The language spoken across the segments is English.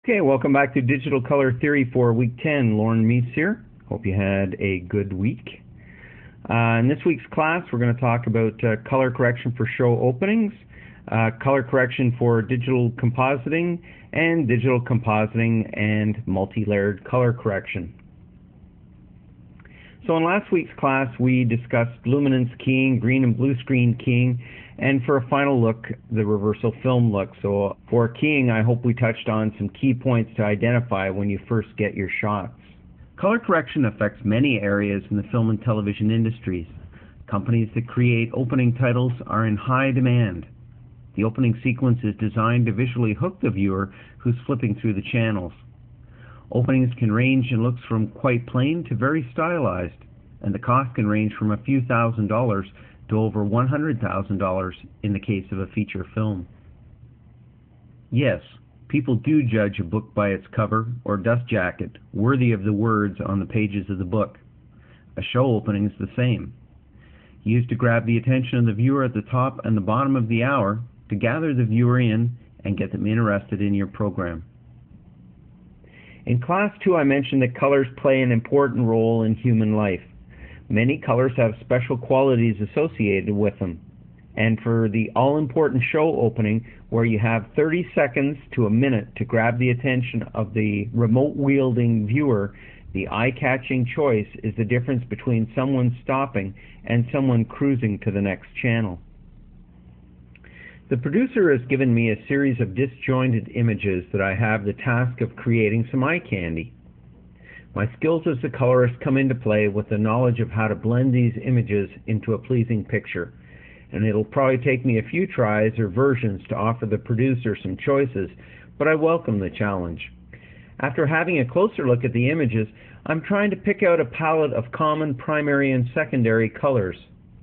Okay, welcome back to Digital Color Theory for Week 10. Lauren Meese here. Hope you had a good week. In this week's class, we're going to talk about color correction for show openings, color correction for digital compositing, and digital compositing and multi-layered color correction. So in last week's class, we discussed luminance keying, green and blue screen keying, and for a final look, the reversal film look. So for keying, I hope we touched on some key points to identify when you first get your shots. Color correction affects many areas in the film and television industries. Companies that create opening titles are in high demand. The opening sequence is designed to visually hook the viewer who's flipping through the channels. Openings can range in looks from quite plain to very stylized, and the cost can range from a few $1,000s to over $100,000 in the case of a feature film. Yes, people do judge a book by its cover or dust jacket, worthy of the words on the pages of the book. A show opening is the same. Used to grab the attention of the viewer at the top and the bottom of the hour, to gather the viewer in and get them interested in your program. In Class 2, I mentioned that colors play an important role in human life. Many colors have special qualities associated with them. And for the all-important show opening, where you have 30 seconds to a minute to grab the attention of the remote-wielding viewer, the eye-catching choice is the difference between someone stopping and someone cruising to the next channel. The producer has given me a series of disjointed images that I have the task of creating some eye candy. My skills as a colorist come into play with the knowledge of how to blend these images into a pleasing picture, and it'll probably take me a few tries or versions to offer the producer some choices, but I welcome the challenge. After having a closer look at the images, I'm trying to pick out a palette of common primary and secondary colors.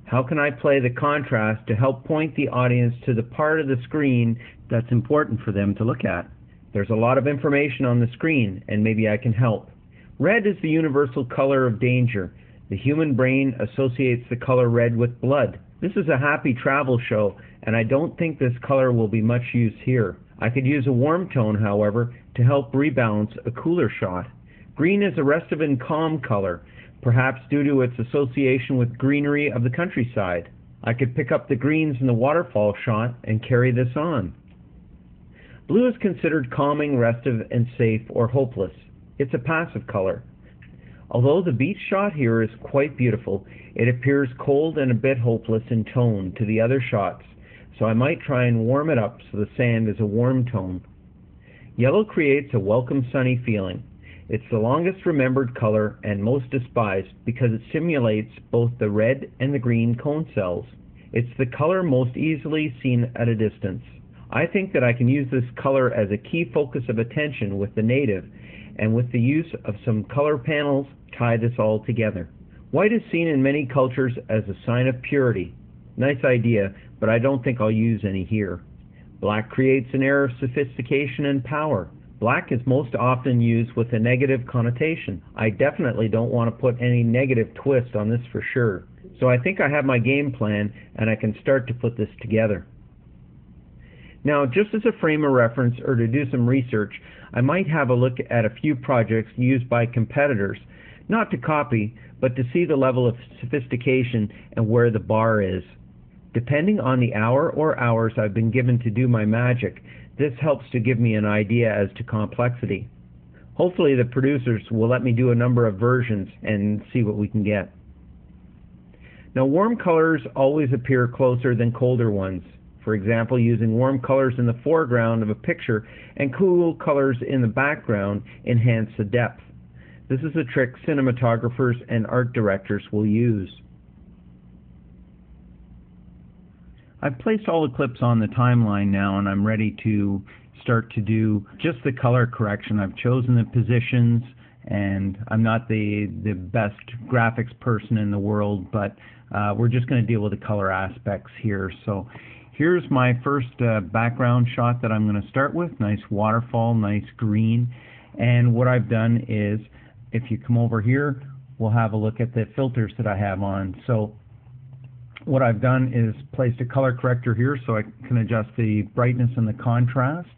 How can I play the contrast to help point the audience to the part of the screen that's important for them to look at? There's a lot of information on the screen, and maybe I can help. Red is the universal color of danger. The human brain associates the color red with blood. This is a happy travel show, and I don't think this color will be much use here. I could use a warm tone, however, to help rebalance a cooler shot. Green is a restive and calm color, perhaps due to its association with greenery of the countryside. I could pick up the greens in the waterfall shot and carry this on. Blue is considered calming, restive, and safe or hopeless. It's a passive color. Although the beach shot here is quite beautiful, it appears cold and a bit hopeless in tone to the other shots, so I might try and warm it up so the sand is a warm tone. Yellow creates a welcome sunny feeling. It's the longest remembered color and most despised because it simulates both the red and the green cone cells. It's the color most easily seen at a distance. I think that I can use this color as a key focus of attention with the native, and with the use of some color panels, tie this all together. White is seen in many cultures as a sign of purity. Nice idea, but I don't think I'll use any here. Black creates an air of sophistication and power. Black is most often used with a negative connotation. I definitely don't want to put any negative twist on this for sure. So I think I have my game plan and I can start to put this together. Now, just as a frame of reference or to do some research, I might have a look at a few projects used by competitors, not to copy, but to see the level of sophistication and where the bar is. Depending on the hour or hours I've been given to do my magic, this helps to give me an idea as to complexity. Hopefully the producers will let me do a number of versions and see what we can get. Now, warm colors always appear closer than colder ones. For example, using warm colors in the foreground of a picture and cool colors in the background enhance the depth. This is a trick cinematographers and art directors will use. I've placed all the clips on the timeline now, and I'm ready to start to do just the color correction. I've chosen the positions, and I'm not the best graphics person in the world, but we're just going to deal with the color aspects here. So here's my first background shot that I'm going to start with. Nice waterfall, nice green. And what I've done is, if you come over here, we'll have a look at the filters that I have on. So what I've done is placed a color corrector here so I can adjust the brightness and the contrast.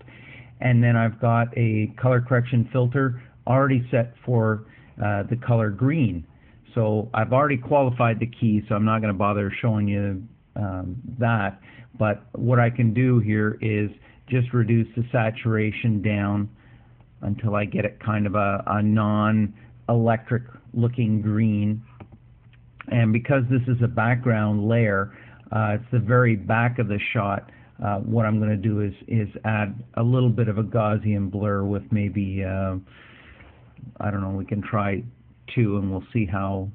and then I've got a color correction filter already set for the color green. So I've already qualified the key, so I'm not going to bother showing you that. But what I can do here is just reduce the saturation down until I get it kind of a non-electric looking green. And because this is a background layer, it's the very back of the shot, what I'm going to do is add a little bit of a Gaussian blur with maybe, I don't know, we can try 2 and we'll see how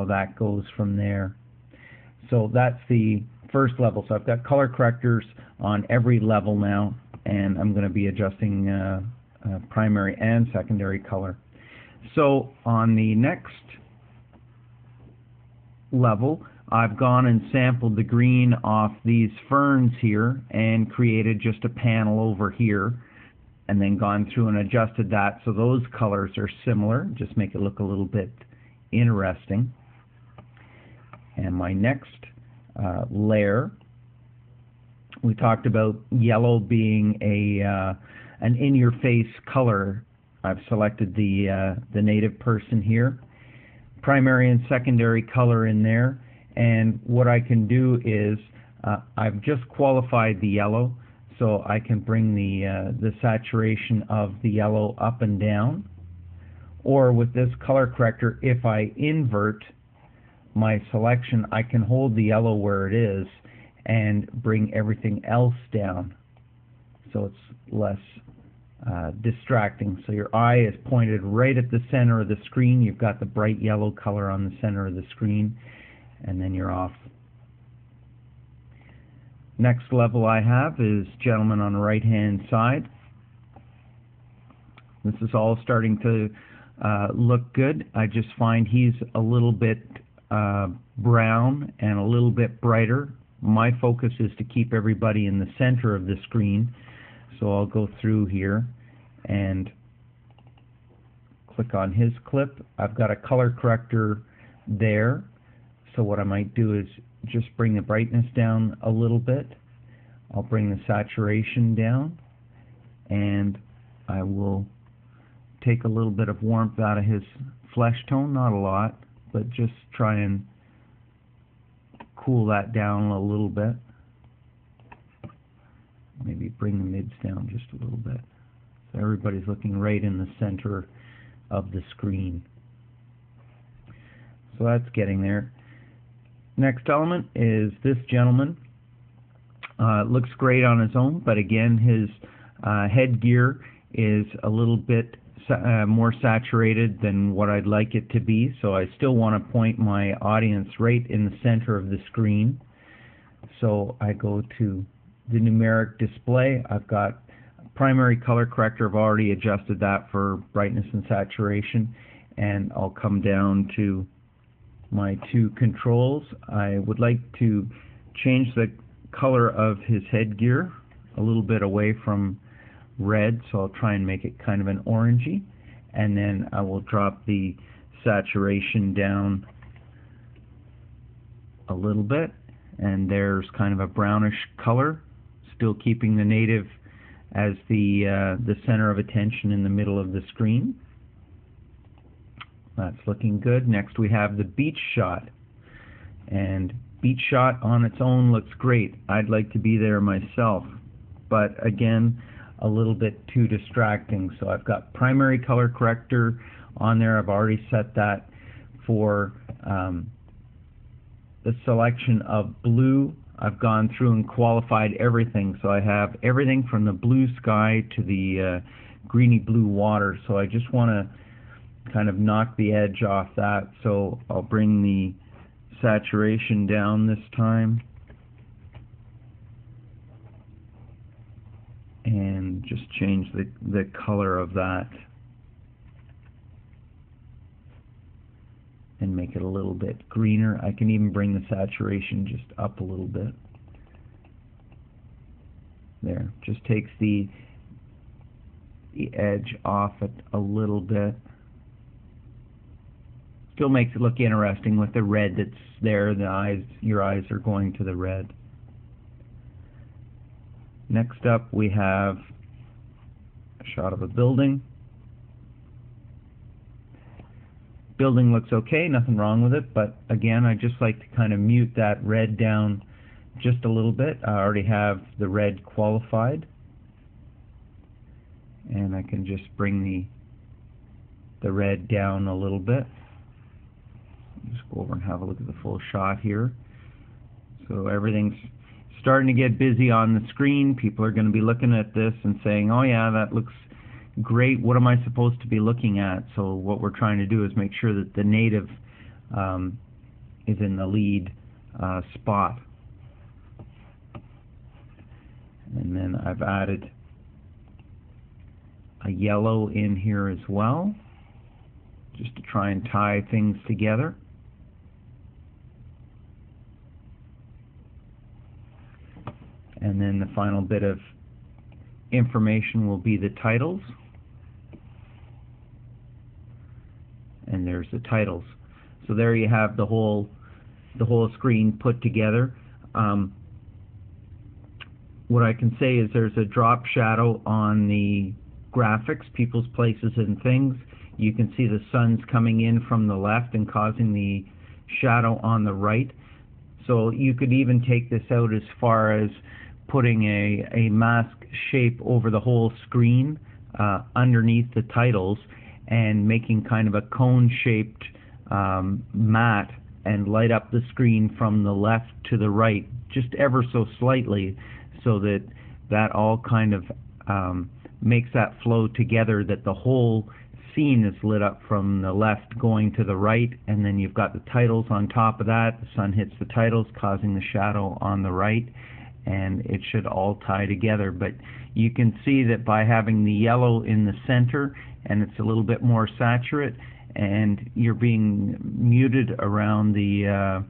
that goes from there. So that's the first level. So I've got color correctors on every level now, and I'm going to be adjusting primary and secondary color. So on the next level, I've gone and sampled the green off these ferns here and created just a panel over here, and then gone through and adjusted that so those colors are similar, just make it look a little bit interesting. And my next layer, we talked about yellow being an in-your-face color. I've selected the native person here, primary and secondary color in there, and what I can do is I've just qualified the yellow, so I can bring the saturation of the yellow up and down. Or with this color corrector, if I invert my selection, I can hold the yellow where it is and bring everything else down, so it's less distracting. So your eye is pointed right at the center of the screen. You've got the bright yellow color on the center of the screen, and then you're off. Next level I have is gentleman on the right hand side. This is all starting to look good. I just find he's a little bit brown and a little bit brighter. My focus is to keep everybody in the center of the screen, so I'll go through here and click on his clip. I've got a color corrector there, so what I might do is just bring the brightness down a little bit. I'll bring the saturation down, and I will take a little bit of warmth out of his flesh tone, not a lot, but just try and cool that down a little bit. Maybe bring the mids down just a little bit, so everybody's looking right in the center of the screen. So that's getting there. Next element is this gentleman. Looks great on his own, but again, his headgear is a little bit more saturated than what I'd like it to be, so I still want to point my audience right in the center of the screen. So I go to the numeric display. I've got primary color corrector. I've already adjusted that for brightness and saturation, and I'll come down to my 2 controls. I would like to change the color of his headgear a little bit away from red, so I'll try and make it kind of an orangey, and then I will drop the saturation down a little bit, and there's kind of a brownish color, still keeping the native as the center of attention in the middle of the screen. That's looking good. Next we have the beach shot, and beach shot on its own looks great. I'd like to be there myself, but again, a little bit too distracting. So I've got primary color corrector on there. I've already set that for the selection of blue. I've gone through and qualified everything, so I have everything from the blue sky to the greeny blue water. So I just want to kind of knock the edge off that, so I'll bring the saturation down this time and just change the color of that and make it a little bit greener. I can even bring the saturation just up a little bit. There, just takes the edge off it a little bit. Still makes it look interesting with the red that's there. The eyes, your eyes are going to the red. Next up we have A shot of a building. Building looks okay, nothing wrong with it, but again, I just like to kind of mute that red down just a little bit. I already have the red qualified, and I can just bring the red down a little bit. Just go over and have a look at the full shot here. So everything's starting to get busy on the screen. People are going to be looking at this and saying, oh yeah, that looks great, what am I supposed to be looking at? So what we're trying to do is make sure that the native is in the lead spot. And then I've added a yellow in here as well, just to try and tie things together. And then the final bit of information will be the titles. And there's the titles. So there you have the whole screen put together. What I can say is there's a drop shadow on the graphics, people's places and things. You can see the sun's coming in from the left and causing the shadow on the right. So you could even take this out as far as putting a mask shape over the whole screen underneath the titles and making kind of a cone-shaped mat and light up the screen from the left to the right just ever so slightly, so that all kind of makes that flow together, that the whole scene is lit up from the left going to the right, and then you've got the titles on top of that. The sun hits the titles, causing the shadow on the right, and it should all tie together. But you can see that by having the yellow in the center, and it's a little bit more saturate, and you're being muted around the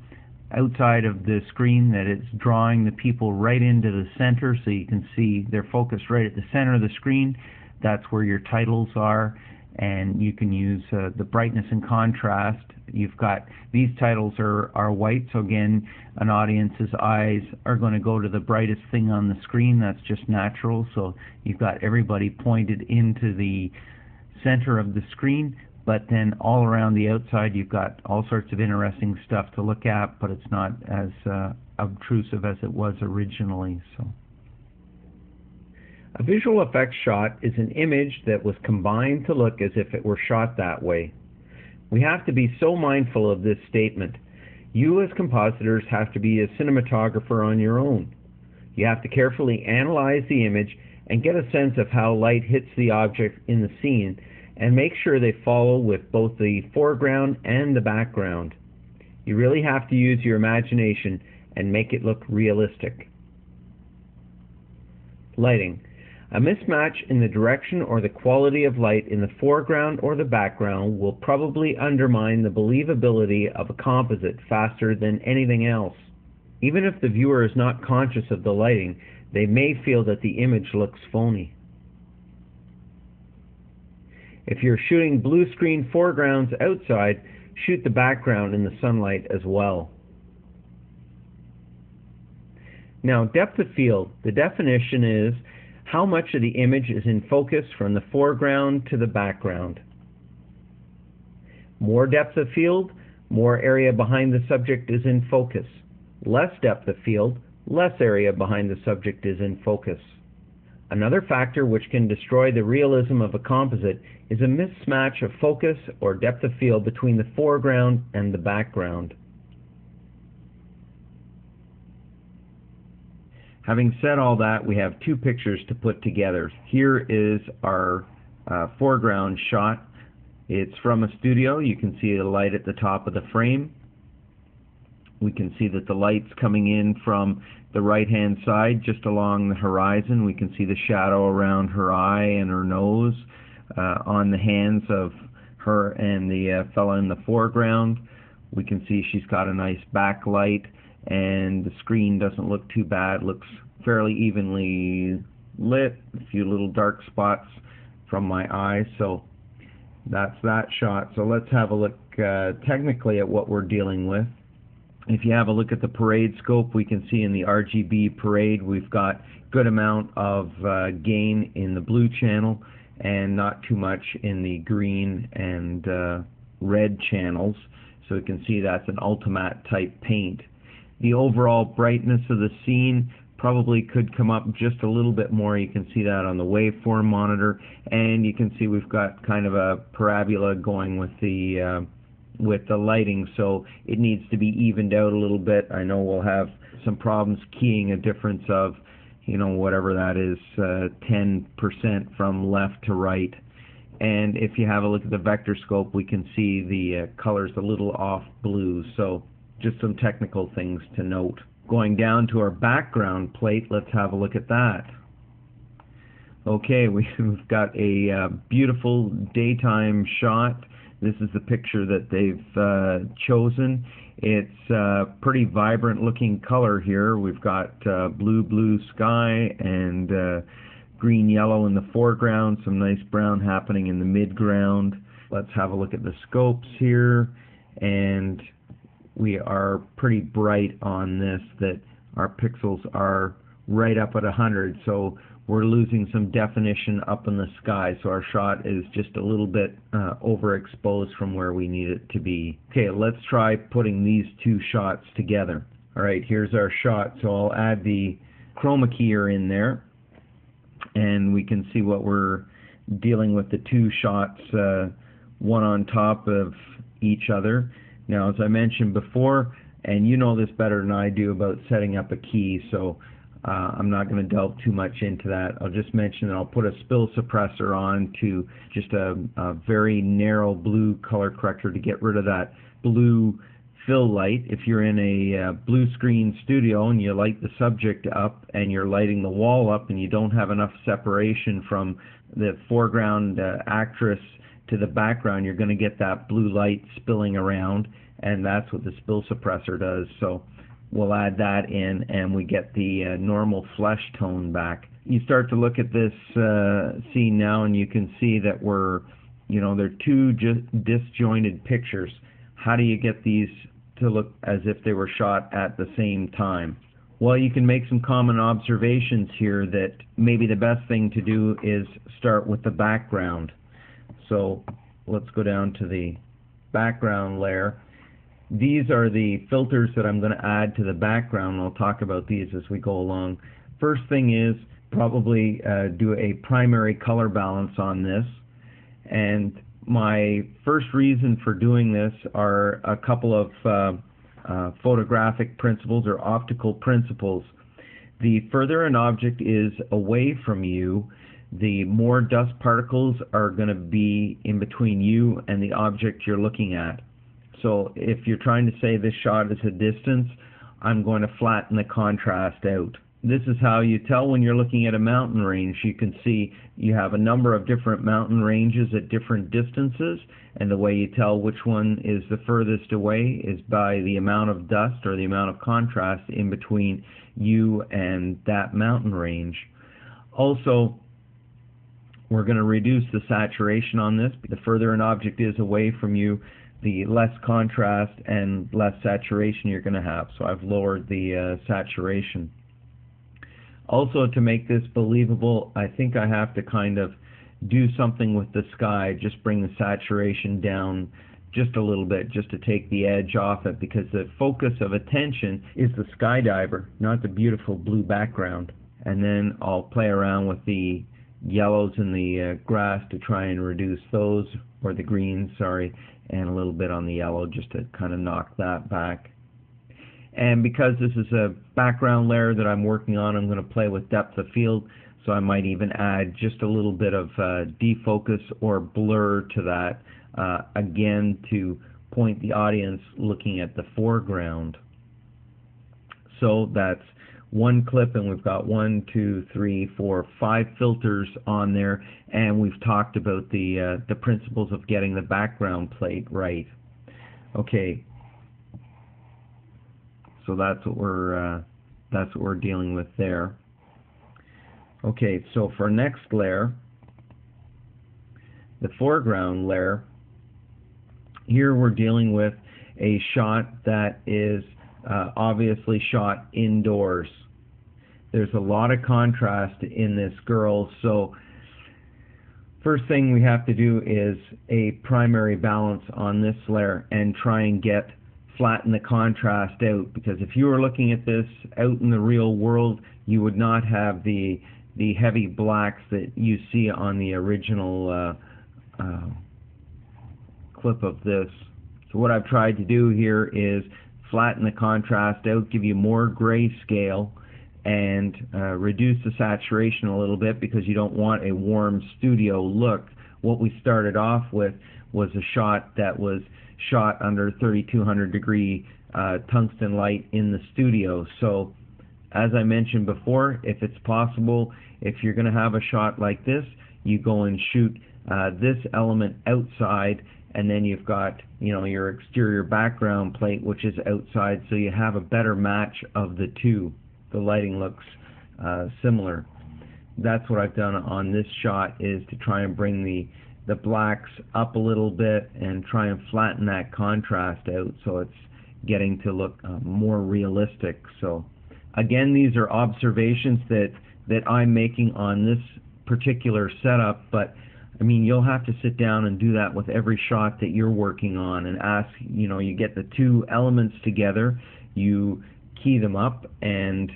outside of the screen, that it's drawing the people right into the center, so you can see they're focused right at the center of the screen. That's where your titles are, and you can use the brightness and contrast. You've got these titles are white, so again, an audience's eyes are going to go to the brightest thing on the screen. That's just natural. So you've got everybody pointed into the center of the screen, but then all around the outside you've got all sorts of interesting stuff to look at, but it's not as obtrusive as it was originally. So a visual effects shot is an image that was combined to look as if it were shot that way. We have to be so mindful of this statement. You as compositors have to be a cinematographer on your own. You have to carefully analyze the image and get a sense of how light hits the object in the scene, and make sure they follow with both the foreground and the background. You really have to use your imagination and make it look realistic. Lighting. A mismatch in the direction or the quality of light in the foreground or the background will probably undermine the believability of a composite faster than anything else. Even if the viewer is not conscious of the lighting, they may feel that the image looks phony. If you're shooting blue screen foregrounds outside, shoot the background in the sunlight as well. Now, depth of field. The definition is how much of the image is in focus from the foreground to the background. More depth of field, more area behind the subject is in focus. Less depth of field, less area behind the subject is in focus. Another factor which can destroy the realism of a composite is a mismatch of focus or depth of field between the foreground and the background. Having said all that, we have two pictures to put together. Here is our foreground shot. It's from a studio. You can see the light at the top of the frame. We can see that the light's coming in from the right-hand side, just along the horizon. We can see the shadow around her eye and her nose, on the hands of her and the fella in the foreground. We can see she's got a nice backlight, and the screen doesn't look too bad, looks fairly evenly lit, a few little dark spots from my eyes. So that's that shot. So let's have a look technically at what we're dealing with. If you have a look at the parade scope, we can see in the RGB parade we've got good amount of gain in the blue channel and not too much in the green and red channels. So you can see that's an ultimate type paint. The overall brightness of the scene probably could come up just a little bit more. You can see that on the waveform monitor, and you can see we've got kind of a parabola going with the lighting, so it needs to be evened out a little bit. I know we'll have some problems keying a difference of, you know, whatever that is, 10% from left to right. And if you have a look at the vector scope, we can see the colors a little off blue, so just some technical things to note. Going down to our background plate, let's have a look at that. Okay, we've got a beautiful daytime shot. This is the picture that they've chosen. It's a pretty vibrant looking color here. We've got blue sky and green yellow in the foreground, some nice brown happening in the midground. Let's have a look at the scopes here, and we are pretty bright on this, that our pixels are right up at 100, so we're losing some definition up in the sky, so our shot is just a little bit overexposed from where we need it to be. Okay, let's try putting these two shots together. Alright, here's our shot, so I'll add the chroma keyer in there, and we can see what we're dealing with, the two shots, one on top of each other. Now, as I mentioned before, and you know this better than I do about setting up a key, so I'm not going to delve too much into that. I'll just mention that I'll put a spill suppressor on to just a very narrow blue color corrector to get rid of that blue fill light. If you're in a blue screen studio and you light the subject up and you're lighting the wall up and you don't have enough separation from the foreground actress to the background, you're going to get that blue light spilling around, and that's what the spill suppressor does. So we'll add that in, and we get the normal flesh tone back. You start to look at this scene now, and you can see that they're two disjointed pictures. How do you get these to look as if they were shot at the same time? Well, you can make some common observations here that maybe the best thing to do is start with the background. So let's go down to the background layer. These are the filters that I'm going to add to the background. I'll talk about these as we go along. First thing is probably do a primary color balance on this. And my first reason for doing this are a couple of photographic principles or optical principles. The further an object is away from you, the more dust particles are going to be in between you and the object you're looking at. So if you're trying to say this shot is a distance, I'm going to flatten the contrast out. This is how you tell when you're looking at a mountain range. You can see you have a number of different mountain ranges at different distances, and the way you tell which one is the furthest away is by the amount of dust or the amount of contrast in between you and that mountain range. Also, we're going to reduce the saturation on this. The further an object is away from you, the less contrast and less saturation you're going to have. So I've lowered the saturation. Also, to make this believable, I think I have to kind of do something with the sky, just bring the saturation down just a little bit, just to take the edge off it, because the focus of attention is the skydiver, not the beautiful blue background. And then I'll play around with the yellows in the grass to try and reduce those, or the greens, sorry, and a little bit on the yellow just to kind of knock that back. And because this is a background layer that I'm working on, I'm going to play with depth of field, so I might even add just a little bit of defocus or blur to that, again to point the audience looking at the foreground. So that's one clip, and we've got 1, 2, 3, 4, 5 filters on there, and we've talked about the principles of getting the background plate right. Okay, so that's what we're dealing with there. Okay, so for next layer, the foreground layer, here we're dealing with a shot that is obviously shot indoors. There's a lot of contrast in this girl, so First thing we have to do is a primary balance on this layer and try and flatten the contrast out, because if you were looking at this out in the real world, you would not have the heavy blacks that you see on the original clip of this. So what I've tried to do here is flatten the contrast out, give you more grayscale, and reduce the saturation a little bit, because you don't want a warm studio look. What we started off with was a shot that was shot under 3200 degree tungsten light in the studio. So as I mentioned before, if it's possible, if you're going to have a shot like this, you go and shoot this element outside, and then you've got, you know, your exterior background plate, which is outside, so you have a better match of the two. The lighting looks similar. That's what I've done on this shot, is to try and bring the blacks up a little bit and try and flatten that contrast out so it's getting to look more realistic. So again, these are observations that I'm making on this particular setup, but I mean, you'll have to sit down and do that with every shot that you're working on, and ask, you know, you get the two elements together, you key them up, and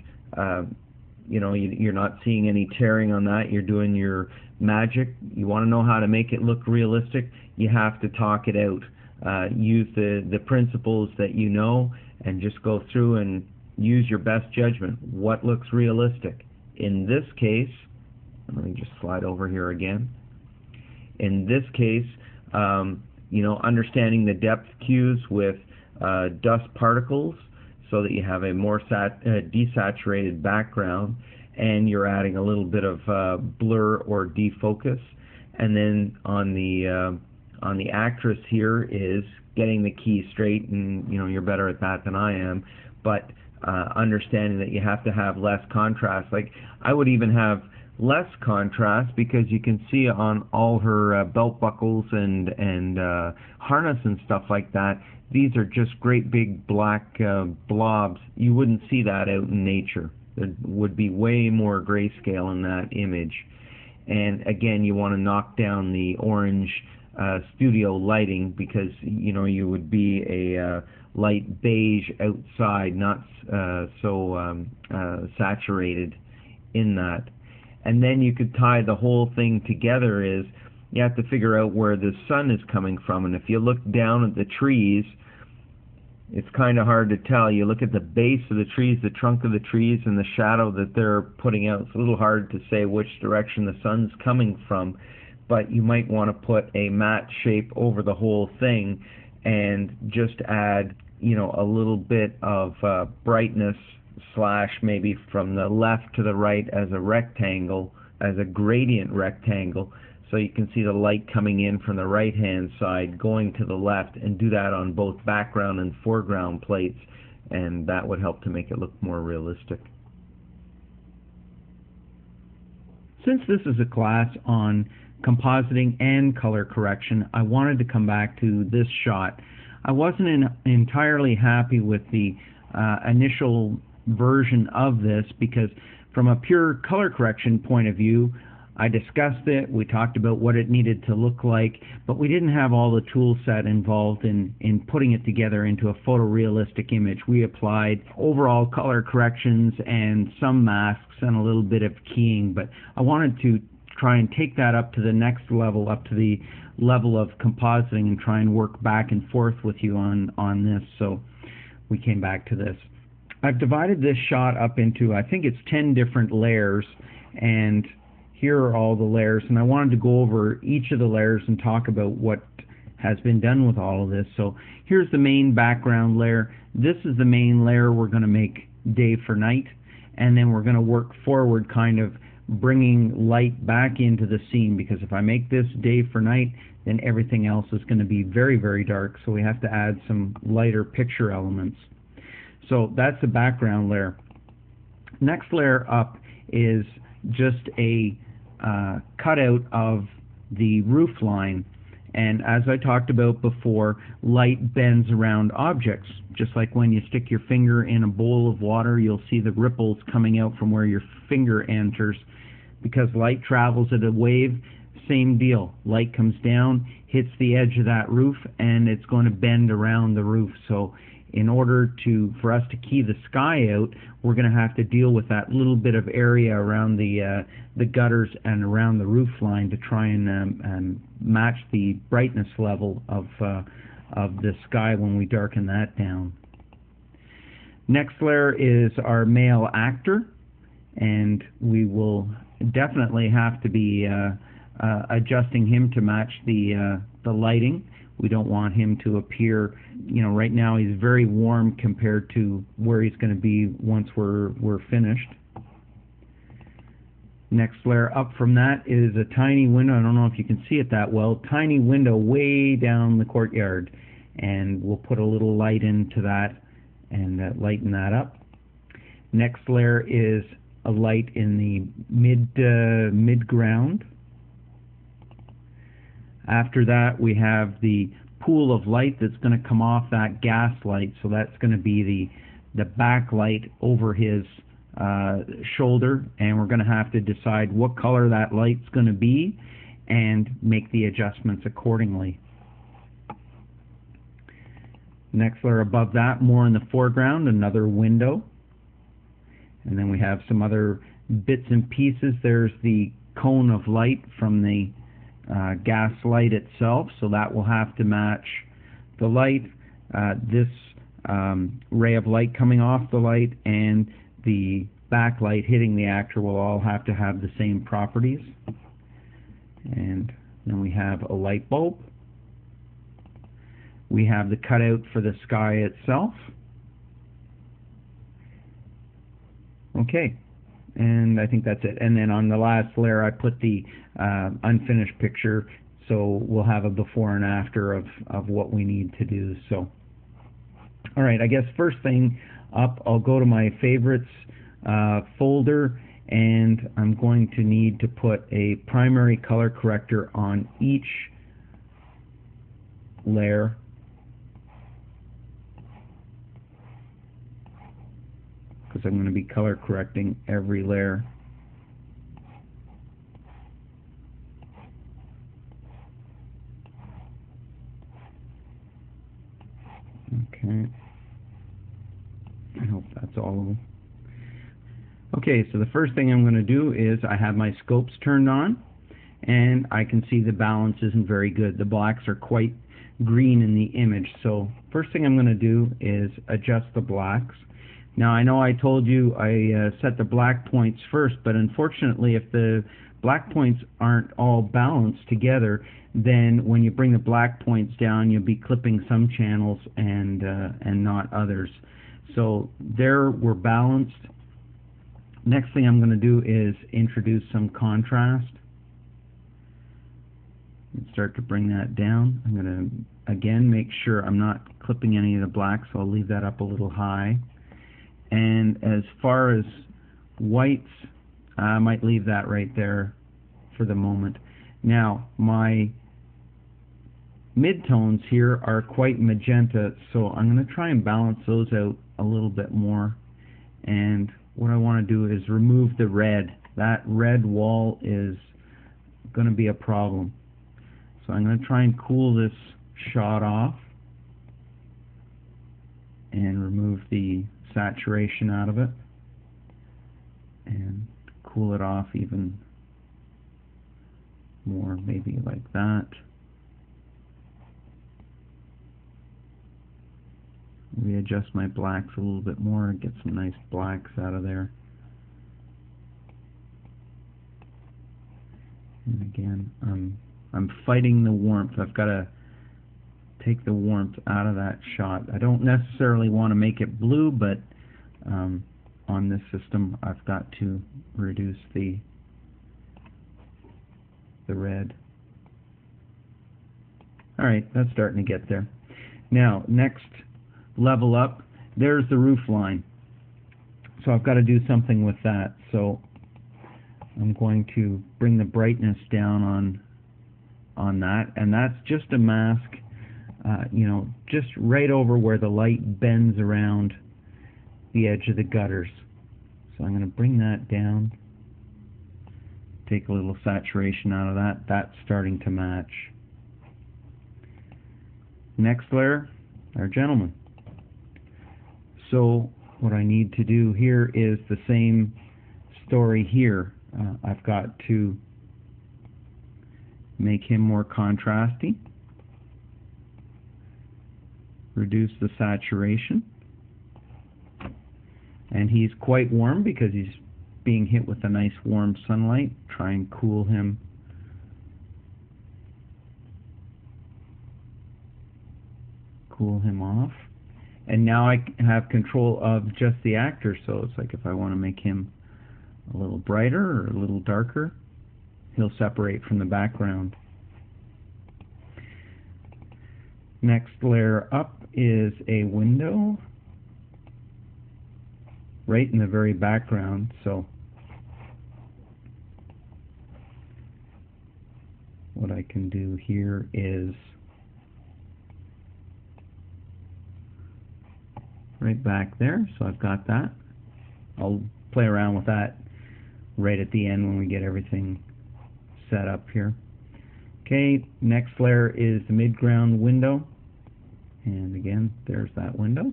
you know, you're not seeing any tearing on that. You're doing your magic. You want to know how to make it look realistic, you have to talk it out. Use the principles that you know, and just go through and use your best judgment. What looks realistic? In this case, let me just slide over here again. In this case, you know, understanding the depth cues with dust particles, so that you have a more desaturated background, and you're adding a little bit of blur or defocus. And then on the actress here is getting the key straight, and you know, you're better at that than I am, but understanding that you have to have less contrast. Like, I would even have less contrast, because you can see on all her belt buckles and harness and stuff like that, these are just great big black blobs. You wouldn't see that out in nature. There would be way more grayscale in that image. And again, you want to knock down the orange studio lighting, because you know, you would be a light beige outside, not so saturated in that. And then you could tie the whole thing together. Is you have to figure out where the sun is coming from, and if you look down at the trees, it's kind of hard to tell. You look at the base of the trees, the trunk of the trees, and the shadow that they're putting out. It's a little hard to say which direction the sun's coming from, but you might want to put a matte shape over the whole thing and just add, you know, a little bit of brightness, slash maybe from the left to the right as a rectangle, as a gradient rectangle, so you can see the light coming in from the right hand side going to the left, and do that on both background and foreground plates, and that would help to make it look more realistic. Since this is a class on compositing and color correction, I wanted to come back to this shot. I wasn't entirely happy with the initial version of this, because from a pure color correction point of view, I discussed it, we talked about what it needed to look like, but we didn't have all the tool set involved in putting it together into a photorealistic image. We applied overall color corrections and some masks and a little bit of keying, but I wanted to try and take that up to the next level, up to the level of compositing, and try and work back and forth with you on this. So we came back to this. I've divided this shot up into, I think it's 10 different layers, and here are all the layers, and I wanted to go over each of the layers and talk about what has been done with all of this. So here's the main background layer. This is the main layer we're going to make day for night, and then we're going to work forward, kind of bringing light back into the scene, because if I make this day for night, then everything else is going to be very, very dark, so we have to add some lighter picture elements. So that's the background layer. Next layer up is just a cutout of the roof line, and as I talked about before, light bends around objects. Just like when you stick your finger in a bowl of water, you'll see the ripples coming out from where your finger enters. Because light travels at a wave, same deal. Light comes down, hits the edge of that roof, and it's going to bend around the roof. So in order for us to key the sky out, we're going to have to deal with that little bit of area around the gutters and around the roof line to try and match the brightness level of the sky when we darken that down. Next layer is our male actor, and we will definitely have to be adjusting him to match the lighting. We don't want him to appear, right now he's very warm compared to where he's going to be once we're finished. Next layer up from that is a tiny window. I don't know if you can see it that well. Tiny window way down the courtyard, and we'll put a little light into that and lighten that up. Next layer is a light in the mid-ground. After that, we have the pool of light that's going to come off that gas light. So that's going to be the backlight over his shoulder, and we're going to have to decide what color that light's going to be and make the adjustments accordingly. Next layer above that, more in the foreground, another window. And then we have some other bits and pieces. There's the cone of light from the gas light itself, so that will have to match the light, this ray of light coming off the light, and the backlight hitting the actor will all have to have the same properties. And then we have a light bulb. We have the cutout for the sky itself. Okay, and I think that's it. And then on the last layer I put the unfinished picture, so we'll have a before and after of what we need to do. So, alright, I guess first thing up, I'll go to my favorites folder, and I'm going to need to put a primary color corrector on each layer. Because I'm going to be color correcting every layer. Okay. I hope that's all of them. Okay, so the first thing I'm going to do is I have my scopes turned on, and I can see the balance isn't very good. The blacks are quite green in the image. So first thing I'm going to do is adjust the blacks. Now I know I told you I set the black points first, but unfortunately if the black points aren't all balanced together, then when you bring the black points down you'll be clipping some channels and not others. So there we're balanced. Next thing I'm going to do is introduce some contrast. And start to bring that down. I'm going to again make sure I'm not clipping any of the blacks, so I'll leave that up a little high. And as far as whites, I might leave that right there for the moment. Now, my midtones here are quite magenta, so I'm going to try and balance those out a little bit more. And what I want to do is remove the red. That red wall is going to be a problem. So I'm going to try and cool this shot off and remove the saturation out of it and cool it off even more, maybe like that. Readjust my blacks a little bit more and get some nice blacks out of there. And again, I'm fighting the warmth. I've got to take the warmth out of that shot. I don't necessarily want to make it blue, but on this system I've got to reduce the red. Alright, that's starting to get there. Now, next level up, there's the roof line. So I've got to do something with that. So I'm going to bring the brightness down on that, and that's just a mask, just right over where the light bends around the edge of the gutters. So I'm going to bring that down Take a little saturation out of that. That's starting to match. Next layer, our gentleman. So what I need to do here is the same story here. I've got to make him more contrasty, reduce the saturation, and he's quite warm because he's being hit with a nice warm sunlight. Try and cool him. Cool him off. And now I have control of just the actor, so it's like if I want to make him a little brighter or a little darker, he'll separate from the background. Next layer up is a window right in the very background. So what I can do here is right back there, so I've got that. I'll play around with that right at the end when we get everything set up here. Okay, next layer is the midground window, and again there's that window.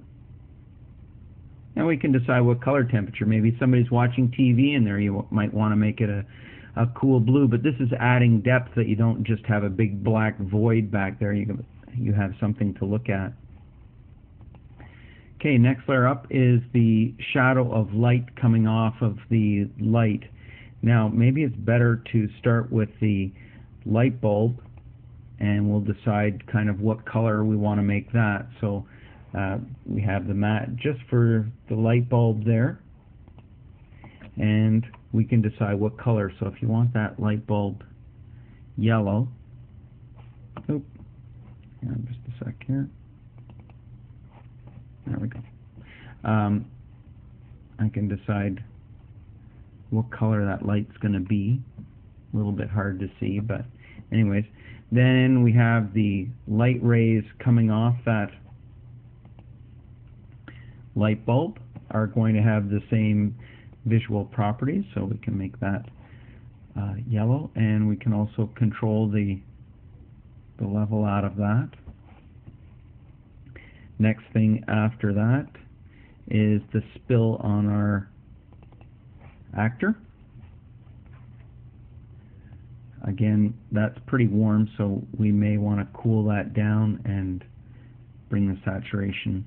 Now we can decide what color temperature. Maybe somebody's watching TV and there you might want to make it a cool blue, but this is adding depth that you don't just have a big black void back there. You have something to look at. Okay, next layer up is the shadow of light coming off of the light. Now maybe it's better to start with the light bulb, and we'll decide kind of what color we want to make that. So we have the matte just for the light bulb there, and we can decide what color. So if you want that light bulb yellow, just a sec here. There we go. I can decide what color that light's going to be. A little bit hard to see, but anyways. Then we have the light rays coming off that light bulb are going to have the same visual properties, so we can make that yellow, and we can also control the level out of that. Next thing after that is the spill on our actor. Again, that's pretty warm, so we may want to cool that down and bring the saturation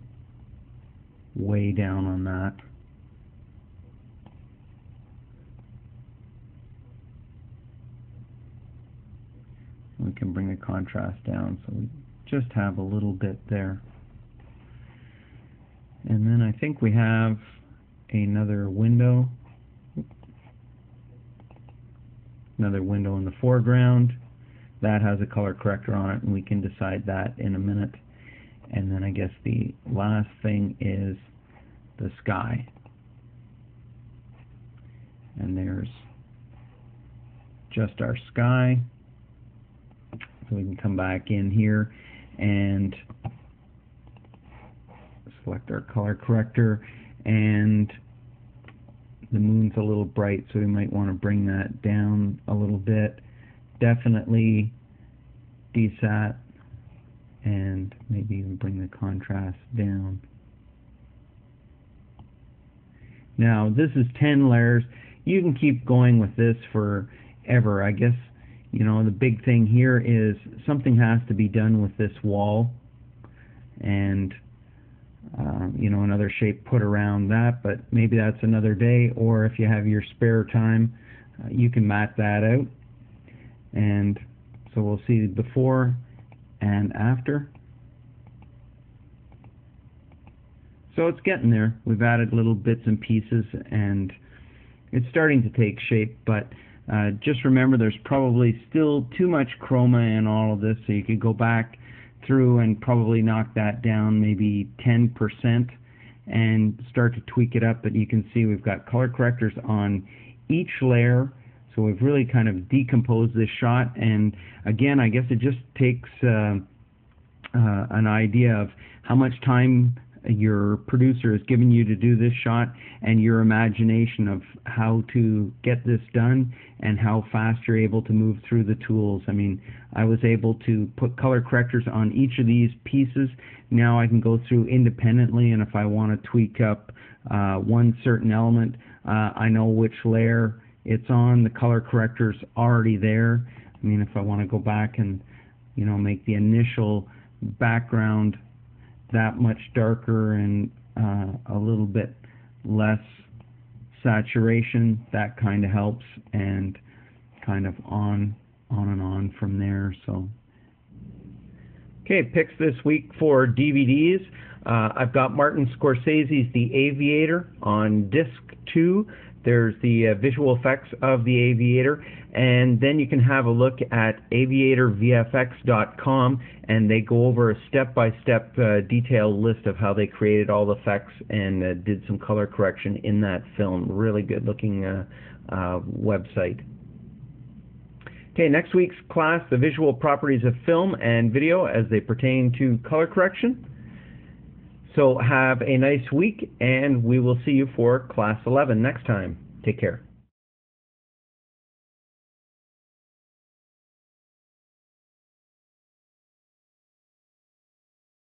way down on that. We can bring the contrast down so we just have a little bit there. And then I think we have another window. Another window in the foreground. That has a color corrector on it, and we can decide that in a minute. And then I guess the last thing is the sky. And there's just our sky. So we can come back in here and select our color corrector, and the moon's a little bright, so we might want to bring that down a little bit. Definitely desat, and maybe even bring the contrast down. Now this is 10 layers. You can keep going with this forever. I guess, you know, the big thing here is something has to be done with this wall, and you know, another shape put around that, but maybe that's another day, or if you have your spare time, you can mat that out. And so we'll see the before and after. So it's getting there. We've added little bits and pieces, and it's starting to take shape, but just remember there's probably still too much chroma in all of this, so you could go back through and probably knock that down maybe 10% and start to tweak it up. But you can see we've got color correctors on each layer, so we've really kind of decomposed this shot. And again, I guess it just takes an idea of how much time your producer has given you to do this shot, and your imagination of how to get this done and how fast you're able to move through the tools. I mean, I was able to put color correctors on each of these pieces. Now I can go through independently, and if I want to tweak up one certain element, I know which layer it's on. The color corrector's already there. I mean, if I want to go back and, you know, make the initial background that much darker and a little bit less saturation, that kind of helps, and kind of on and on from there. So, okay, picks this week for DVDs. I've got Martin Scorsese's The Aviator on disc 2. There's the visual effects of The Aviator, and then you can have a look at aviatorvfx.com, and they go over a step-by-step detailed list of how they created all the effects and did some color correction in that film. Really good-looking website. Okay, next week's class, the visual properties of film and video as they pertain to color correction. So have a nice week, and we will see you for Class 11 next time. Take care.